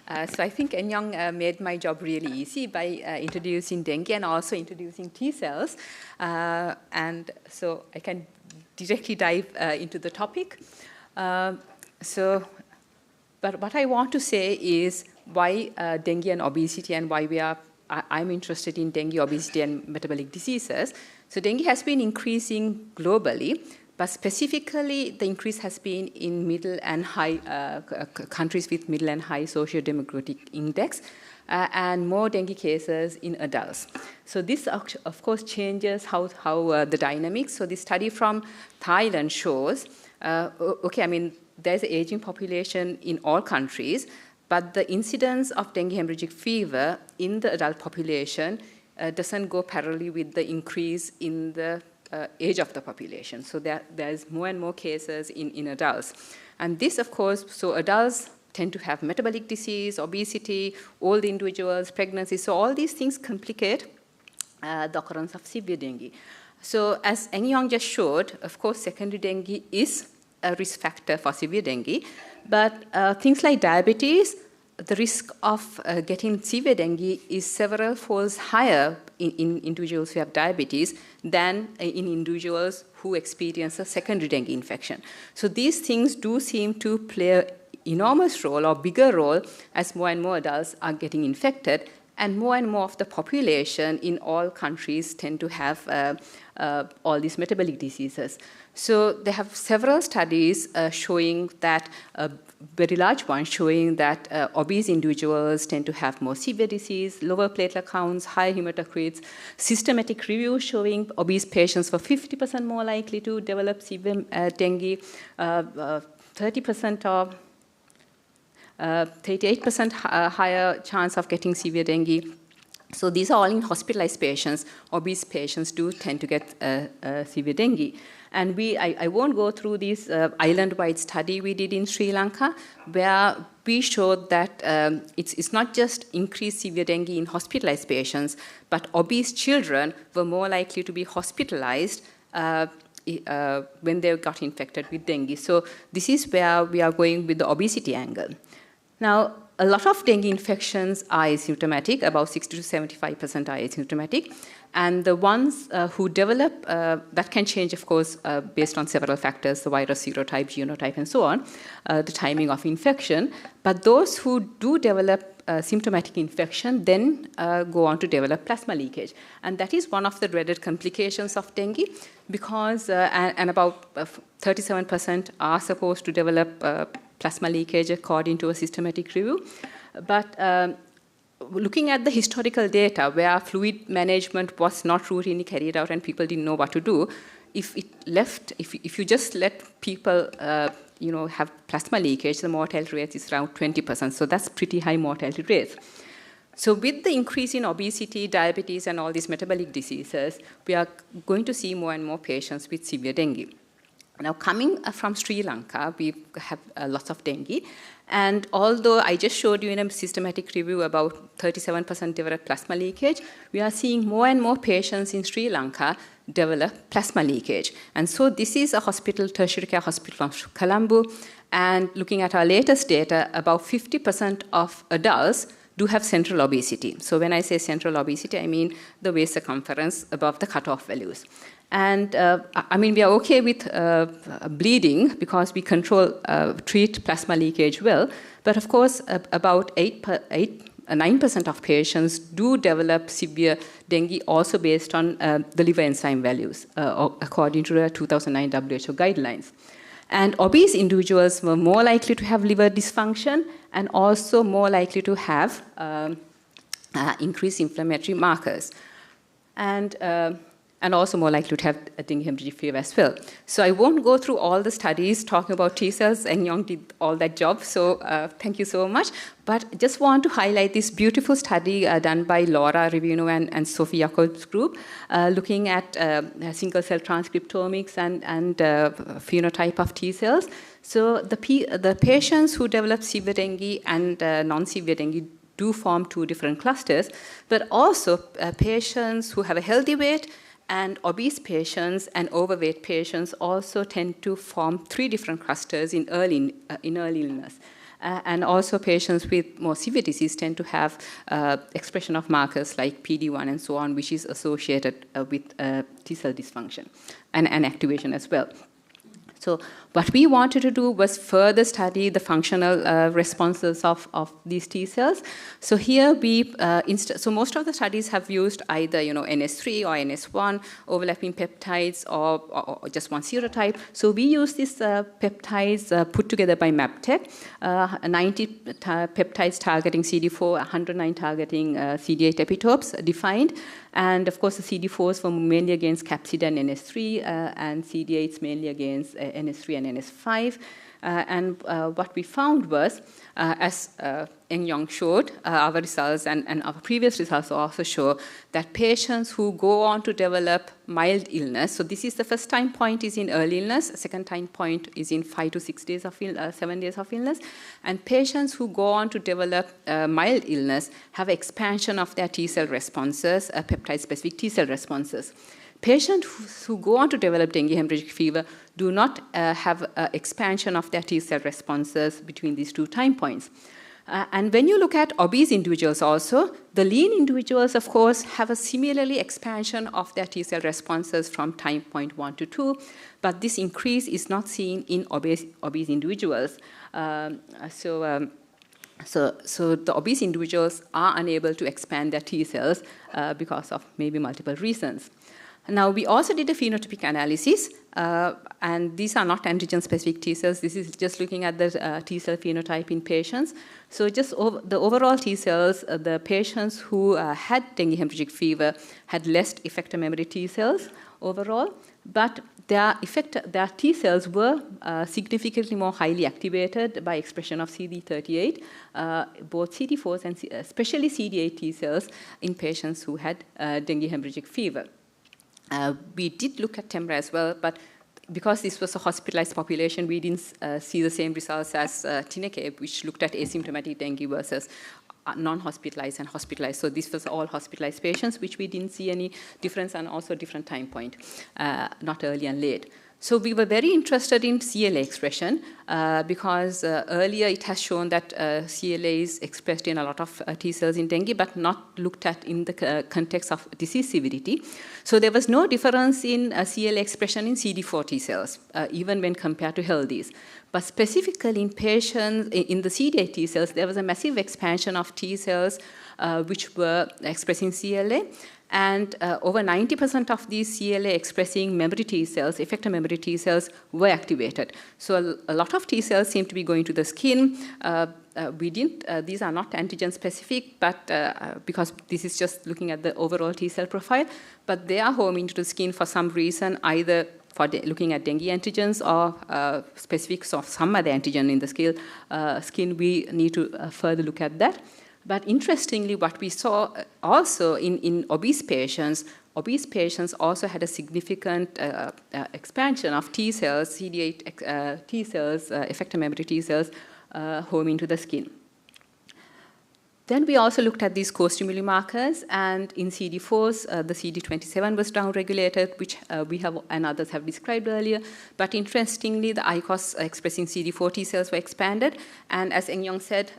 So I think Enyong made my job really easy by introducing dengue and also introducing T cells. And so I can directly dive into the topic. But what I want to say is why dengue and obesity and why I'm interested in dengue, obesity, and metabolic diseases. So dengue has been increasing globally, but specifically the increase has been in middle and high countries with middle and high socio-demographic index, and more dengue cases in adults. So this, of course, changes how the dynamics. So this study from Thailand shows, there's an aging population in all countries, but the incidence of dengue hemorrhagic fever in the adult population doesn't go parallelly with the increase in the age of the population. So there's more and more cases in adults. And this, of course, so adults tend to have metabolic disease, obesity, old individuals, pregnancy. So all these things complicate the occurrence of severe dengue. So as Enyong just showed, of course, secondary dengue is a risk factor for severe dengue. But things like diabetes, the risk of getting severe dengue is several folds higher in individuals who have diabetes than in individuals who experience a secondary dengue infection. So these things do seem to play an enormous role or bigger role as more and more adults are getting infected, and more of the population in all countries tend to have all these metabolic diseases. So they have several studies showing that, very large ones showing that obese individuals tend to have more severe disease, lower platelet counts, higher hematocrits, systematic reviews showing obese patients were 50% more likely to develop severe dengue, 30% or 38% higher chance of getting severe dengue. So these are all in hospitalized patients. Obese patients do tend to get severe dengue. And I won't go through this island-wide study we did in Sri Lanka, where we showed that it's not just increased severe dengue in hospitalized patients, but obese children were more likely to be hospitalized when they got infected with dengue. So this is where we are going with the obesity angle. Now, a lot of dengue infections are asymptomatic, about 60 to 75% are asymptomatic. And the ones who develop, that can change, of course, based on several factors, the virus serotype, genotype, and so on, the timing of infection. But those who do develop symptomatic infection then go on to develop plasma leakage. And that is one of the dreaded complications of dengue, because, and about 37% are supposed to develop plasma leakage according to a systematic review. But looking at the historical data where fluid management was not routinely carried out and people didn't know what to do, if you just let people have plasma leakage, the mortality rate is around 20%. So that's pretty high mortality rates. So with the increase in obesity, diabetes, and all these metabolic diseases, we are going to see more and more patients with severe dengue. Now, coming from Sri Lanka, we have lots of dengue. And although I just showed you in a systematic review about 37% develop plasma leakage, we are seeing more and more patients in Sri Lanka develop plasma leakage. And so this is a hospital, tertiary care hospital from Colombo. And looking at our latest data, about 50% of adults do have central obesity. So when I say central obesity, I mean the waist circumference above the cutoff values. And we are okay with bleeding because we treat plasma leakage well. But of course, about 9% of patients do develop severe dengue, also based on the liver enzyme values, according to the 2009 WHO guidelines. And obese individuals were more likely to have liver dysfunction and also more likely to have increased inflammatory markers. And also more likely to have a dengue hemorrhagic fever as well. So I won't go through all the studies talking about T cells, and Enyong did all that job, so thank you so much. But just want to highlight this beautiful study done by Laura Rivino and Sophie Jacob's group, looking at single-cell transcriptomics and phenotype of T cells. So the patients who develop severe dengue and non-severe dengue do form two different clusters, but also patients who have a healthy weight and obese patients and overweight patients also tend to form three different clusters in early illness. And also patients with more severe disease tend to have expression of markers like PD-1 and so on, which is associated with T-cell dysfunction and activation as well. So what we wanted to do was further study the functional responses of these T cells. So here so most of the studies have used either NS3 or NS1 overlapping peptides or just one serotype. So we use these peptides put together by MabTech, 90 peptides targeting CD4, 109 targeting CD8 epitopes defined. And of course, the CD4s were mainly against capsid and NS3, and CD8s mainly against NS3 and NS5. And what we found was, as Eng Yong showed, our results and our previous results also show that patients who go on to develop mild illness, so this is the first time point is in early illness, second time point is in 5 to 6 days of 7 days of illness, and patients who go on to develop mild illness have expansion of their T-cell responses, peptide-specific T-cell responses. Patients who go on to develop dengue hemorrhagic fever do not have expansion of their T-cell responses between these two time points. And when you look at obese individuals also, the lean individuals, of course, have a similarly expansion of their T-cell responses from time point 1 to 2, but this increase is not seen in obese individuals. So the obese individuals are unable to expand their T-cells because of maybe multiple reasons. Now, we also did a phenotypic analysis, and these are not antigen-specific T cells. This is just looking at the T cell phenotype in patients. So just the overall T cells, the patients who had dengue hemorrhagic fever had less effector memory T cells overall, but their T cells were significantly more highly activated by expression of CD38, both CD4s and especially CD8 T cells in patients who had dengue hemorrhagic fever. We did look at TEMRA as well, but because this was a hospitalized population, we didn't see the same results as TINECABE, which looked at asymptomatic dengue versus non-hospitalized and hospitalized. So this was all hospitalized patients, which we didn't see any difference, and also different time point, not early and late. So we were very interested in CLA expression because earlier it has shown that CLA is expressed in a lot of T cells in dengue, but not looked at in the context of disease severity. So there was no difference in CLA expression in CD4 T cells, even when compared to healthies. But specifically in patients, in the CD8 T cells, there was a massive expansion of T cells which were expressing CLA. And over 90% of these CLA expressing memory T cells, effector memory T cells, were activated. So a lot of T cells seem to be going to the skin. These are not antigen specific, but because this is just looking at the overall T cell profile, but they are homing to the skin for some reason, either for looking at dengue antigens or specifics of some other antigen in the skin. We need to further look at that. But interestingly, what we saw also in obese patients also had a significant expansion of T cells, CD8 T cells, effector memory T cells, homing to the skin. Then we also looked at these co-stimuli markers, and in CD4s, the CD27 was downregulated, which we have and others have described earlier. But interestingly, the ICOS expressing CD4 T cells were expanded, and as Eng Yong said,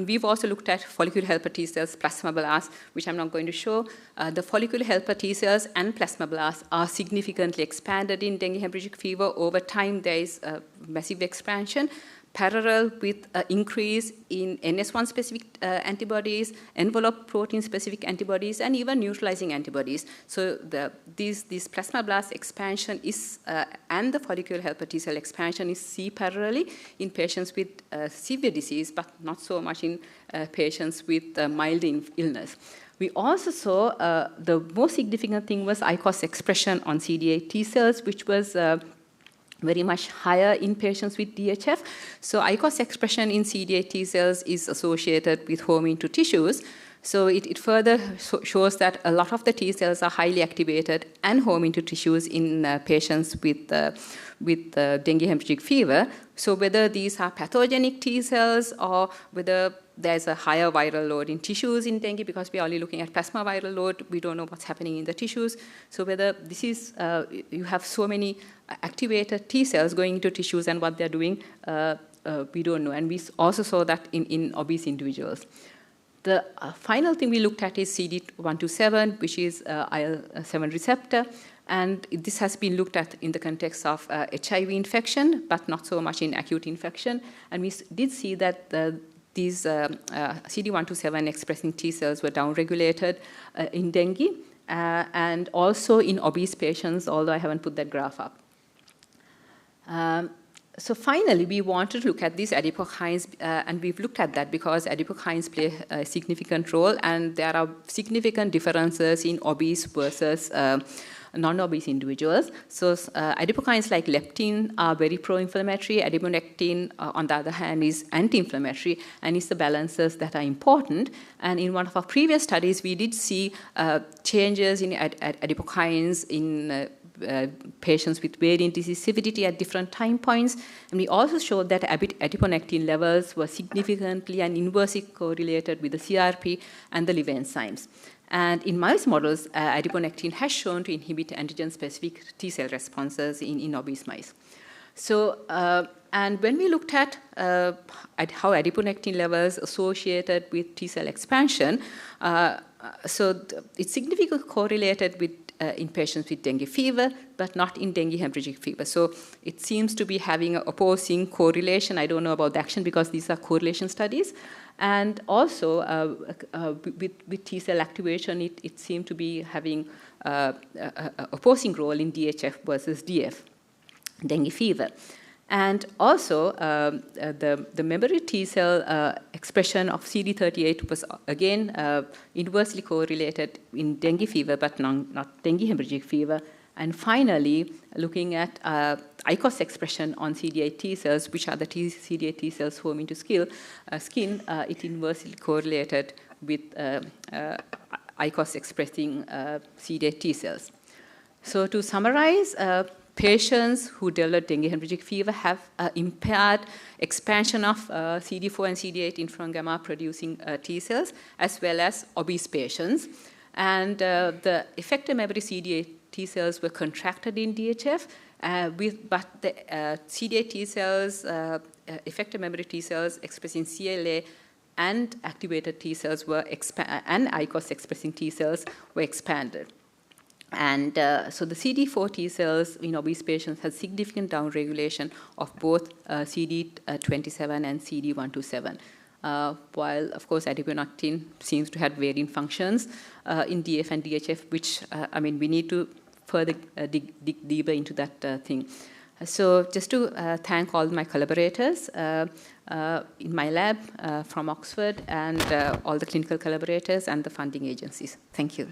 we've also looked at follicular helper T cells, plasmablasts, which I'm not going to show. The follicular helper T cells and plasmablasts are significantly expanded in dengue hemorrhagic fever. Over time, there is a massive expansion, parallel with an increase in NS1 specific antibodies, envelope protein specific antibodies, and even neutralizing antibodies. So these plasmablast expansion is, and the follicular helper T cell expansion is seen parallelly in patients with severe disease, but not so much in patients with mild illness. We also saw the most significant thing was ICOS expression on CD8 T cells, which was very much higher in patients with DHF. So ICOS expression in CD8 T cells is associated with homing to tissues. So it further shows that a lot of the T cells are highly activated and homing to tissues in patients with dengue hemorrhagic fever. So whether these are pathogenic T cells or whether there's a higher viral load in tissues in dengue, because we're only looking at plasma viral load, we don't know what's happening in the tissues. So whether this is, you have so many activated T cells going into tissues and what they're doing, we don't know. And we also saw that in obese individuals. The final thing we looked at is CD127, which is IL-7 receptor. And this has been looked at in the context of HIV infection, but not so much in acute infection. And we did see that these CD127 expressing T cells were downregulated in dengue and also in obese patients, although I haven't put that graph up. So finally, we wanted to look at these adipokines, and we've looked at that because adipokines play a significant role, and there are significant differences in obese versus non-obese individuals. So adipokines like leptin are very pro-inflammatory. Adiponectin, on the other hand, is anti-inflammatory, and it's the balances that are important. And in one of our previous studies, we did see changes in adipokines in patients with varying disease severity at different time points. And we also showed that adiponectin levels were significantly and inversely correlated with the CRP and the liver enzymes. And in mouse models, adiponectin has shown to inhibit antigen-specific T cell responses in obese mice. So, and when we looked at how adiponectin levels associated with T cell expansion, so it's significantly correlated with in patients with dengue fever, but not in dengue hemorrhagic fever. So it seems to be having an opposing correlation. I don't know about the action because these are correlation studies. And also with T cell activation, it seemed to be having an opposing role in DHF versus DF, dengue fever. And also, the memory T cell expression of CD38 was again inversely correlated in dengue fever, but not dengue hemorrhagic fever. And finally, looking at ICOS expression on CD8 T cells, which are the CD8 T cells home into skin, it inversely correlated with ICOS expressing CD8 T cells. So to summarize, patients who develop dengue hemorrhagic fever have impaired expansion of CD4 and CD8 interferon gamma producing T cells, as well as obese patients. And the effector memory CD8 T cells were contracted in DHF, but the CD8 T cells, effector memory T cells expressing CLA and activated T cells were and ICOS expressing T cells were expanded. And so the CD4 T cells in obese patients had significant downregulation of both CD27 and CD127. While, of course, adiponectin seems to have varying functions in DF and DHF, which, I mean, we need to further dig deeper into that thing. So just to thank all my collaborators in my lab from Oxford and all the clinical collaborators and the funding agencies. Thank you.